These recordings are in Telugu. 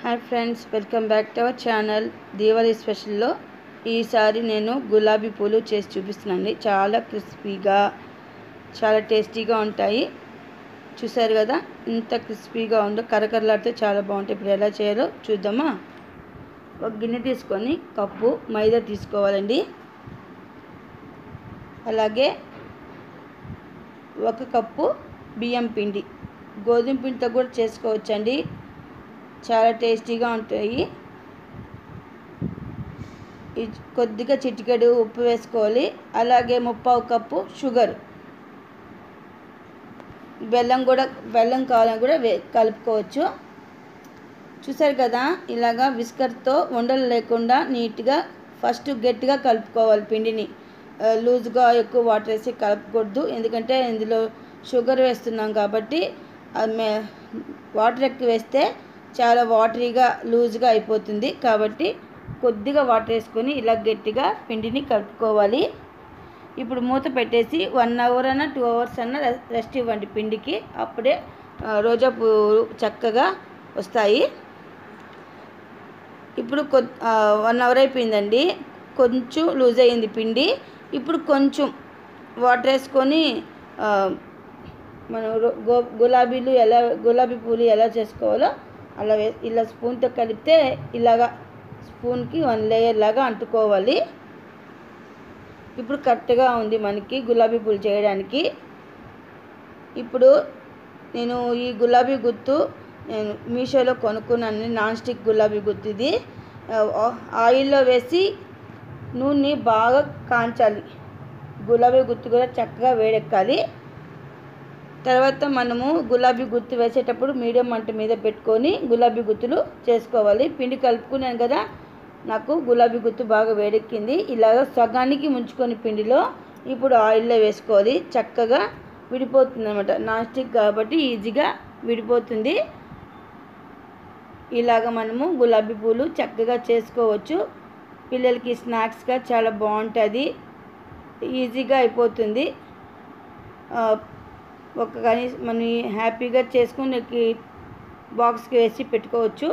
Hi friends, welcome back to our channel. Diwali స్పెషల్లో ఈసారి నేను గులాబీ పూలు చేసి చూపిస్తున్నాను. చాలా క్రిస్పీగా, చాలా టేస్టీగా ఉంటాయి. చూసారు కదా, ఇంత క్రిస్పీగా ఉందో, కరకరలాడితే చాలా బాగుంటాయి. ఇప్పుడు ఎలా చేయాలో చూద్దామా? ఒక గిన్నె తీసుకొని కప్పు మైదా తీసుకోవాలండి. అలాగే 1 కప్పు బియ్యం పిండి, గోధుమ పిండితో కూడా చేసుకోవచ్చండి, చాలా టేస్టీగా ఉంటాయి. కొద్దిగా చిటికెడు ఉప్పు వేసుకోవాలి. అలాగే 1/4 కప్పు షుగర్, బెల్లం కావాలని కూడా కలుపుకోవచ్చు. చూసారు కదా, ఇలాగా విస్కర్తో ఉండలు లేకుండా నీట్గా ఫస్ట్ గట్టిగా కలుపుకోవాలి. పిండిని లూజ్గా ఎక్కువ వాటర్ వేసి కలపకూడదు, ఎందుకంటే ఇందులో షుగర్ వేస్తున్నాం కాబట్టి. వాటర్ ఎక్కువ వేస్తే చాలా వాటరీగా లూజ్గా అయిపోతుంది. కాబట్టి కొద్దిగా వాటర్ వేసుకొని ఇలా గట్టిగా పిండిని కలుపుకోవాలి. ఇప్పుడు మూత పెట్టేసి 1 అవర్ అన్నా 2 అవర్స్ అన్నా రెస్ట్ ఇవ్వండి పిండికి. అప్పుడే రోజా పువ్వు చక్కగా వస్తాయి. ఇప్పుడు 1 అవర్ అయిపోయిందండి, కొంచెం లూజ్ అయ్యింది పిండి. ఇప్పుడు కొంచెం వాటర్ వేసుకొని మనం గులాబీ పూలు ఎలా చేసుకోవాలో అలా ఇలా స్పూన్తో కలిపితే ఇలాగా స్పూన్కి 1 లేయర్ లాగా అంటుకోవాలి. ఇప్పుడు కరెక్ట్గా ఉంది మనకి గులాబీ పూలు చేయడానికి. ఇప్పుడు నేను ఈ గులాబీ గుత్తు నేను మీషోలో కొనుక్కున్నాను. నాన్ స్టిక్ గులాబీ గుత్తు ఇది. ఆయిల్లో వేసి నూనె బాగా కాంచాలి. గులాబీ గుత్తు కూడా చక్కగా వేడెక్కాలి. తర్వాత మనము గులాబీ గుత్తు వేసేటప్పుడు మీడియం మంట మీద పెట్టుకొని గులాబీ గుత్తులు చేసుకోవాలి. పిండి కలుపుకున్నాను కదా, నాకు గులాబీ గుత్తు బాగా వేడెక్కింది. ఇలాగ సగానికి ముంచుకొని పిండిలో ఇప్పుడు ఆయిల్లో వేసుకోవాలి. చక్కగా విడిపోతుంది అన్నమాట. నాన్ స్టిక్ కాబట్టి ఈజీగా విడిపోతుంది. ఇలాగ మనము గులాబీ పూలు చక్కగా చేసుకోవచ్చు. పిల్లలకి స్నాక్స్గా చాలా బాగుంటుంది, ఈజీగా అయిపోతుంది. కనీసం మనం హ్యాపీగా చేసుకుని బాక్స్కి వేసి పెట్టుకోవచ్చు.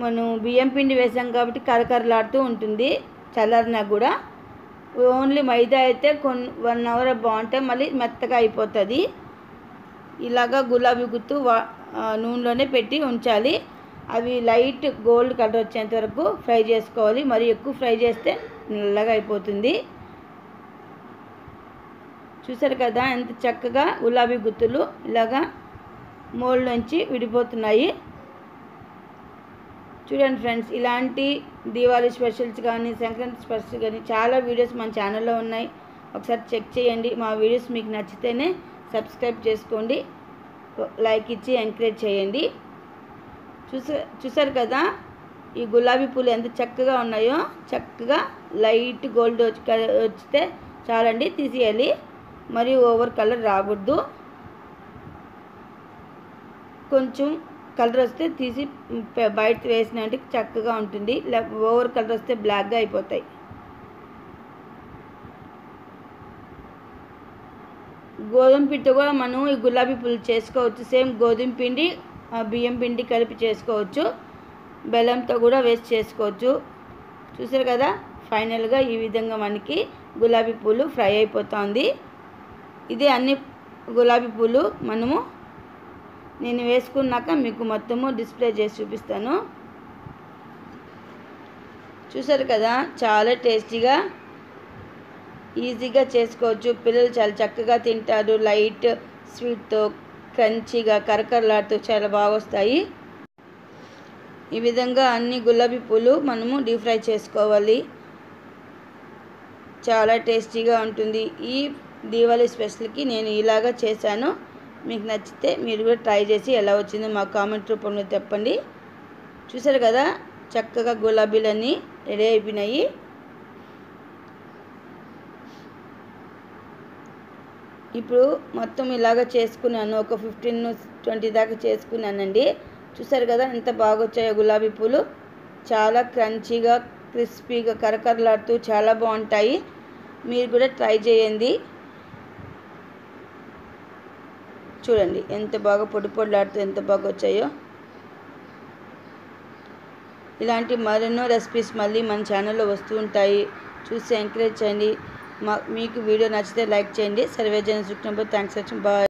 మనం బియ్యం పిండి వేసాం కాబట్టి కరకరలాడుతూ ఉంటుంది చల్లారినా కూడా. ఓన్లీ మైదా అయితే 1 అవర్ బాగుంటాయి, మళ్ళీ మెత్తగా అయిపోతుంది. ఇలాగా గులాబీ గుత్తు నూనెలోనే పెట్టి ఉంచాలి. అవి లైట్ గోల్డ్ కలర్ వచ్చేంత వరకు ఫ్రై చేసుకోవాలి. మరి ఎక్కువ ఫ్రై చేస్తే నల్లగా అయిపోతుంది. చూసారు కదా, ఎంత చక్కగా గులాబీ గుత్తులు ఇలాగా మోల్డ్ నుంచి విడిపోతున్నాయి. చూడండి ఫ్రెండ్స్, ఇలాంటి దీవాళీ స్పెషల్స్ కానీ సంక్రాంతి స్పెషల్స్ కానీ చాలా వీడియోస్ మన ఛానల్లో ఉన్నాయి. ఒకసారి చెక్ చేయండి. మా వీడియోస్ మీకు నచ్చితేనే సబ్స్క్రైబ్ చేసుకోండి, లైక్ ఇచ్చి ఎంకరేజ్ చేయండి. చూసారు కదా, ఈ గులాబీ పూలు ఎంత చక్కగా ఉన్నాయో. చక్కగా లైట్ గోల్డ్ వచ్చితే చాలండి, తీసేయాలి. మరియు ఓవర్ కలర్ రాకూడదు. కొంచెం కలర్ వస్తే తీసి బయట వేసినట్టు చక్కగా ఉంటుంది. ఓవర్ కలర్ వస్తే బ్లాక్గా అయిపోతాయి. గోధుమ పిండితో కూడా మనం ఈ గులాబీ పూలు చేసుకోవచ్చు. సేమ్ గోధుమ పిండి బియ్యం పిండి కలిపి చేసుకోవచ్చు. బెల్లంతో కూడా వేసి చేసుకోవచ్చు. చూసారు కదా, ఫైనల్గా ఈ విధంగా మనకి గులాబీ పూలు ఫ్రై అయిపోతుంది. ఇదే అన్ని గులాబీ పూలు నేను వేసుకున్నాక మీకు మొత్తము డిస్ప్లే చేసి చూపిస్తాను. చూసారు కదా, చాలా టేస్టీగా ఈజీగా చేసుకోవచ్చు. పిల్లలు చాలా చక్కగా తింటారు. లైట్ స్వీట్తో క్రంచీగా కరకరలాడుతూ చాలా బాగా వస్తాయి. ఈ విధంగా అన్ని గులాబీ పూలు మనము డీప్ ఫ్రై చేసుకోవాలి. చాలా టేస్టీగా ఉంటుంది. ఈ దీవాళీ స్పెషల్కి నేను ఇలాగా చేశాను. మీకు నచ్చితే మీరు కూడా ట్రై చేసి ఎలా వచ్చిందో మా కామెంట్ రూపంలో చెప్పండి. చూసారు కదా, చక్కగా గులాబీలన్నీ రెడీ అయిపోయినాయి. ఇప్పుడు మొత్తం ఇలాగ చేసుకున్నాను. ఒక 15-20 దాకా చేసుకున్నానండి. చూసారు కదా ఎంత బాగా వచ్చాయో గులాబీ పూలు. చాలా క్రంచీగా, క్రిస్పీగా, కరకరలాడుతూ చాలా బాగుంటాయి. మీరు కూడా ట్రై చేయండి. చూడండి ఎంత బాగా పొడి పొడిలాడుతూ ఎంత బాగా వచ్చాయో. ఇలాంటి మరెన్నో రెసిపీస్ మళ్ళీ మన ఛానల్లో వస్తూ ఉంటాయి, చూసి ఎంకరేజ్ చేయండి. మీకు వీడియో నచ్చితే లైక్ చేయండి. సర్వేజన సుఖినో భవంతు. Thanks for watching. బాయ్.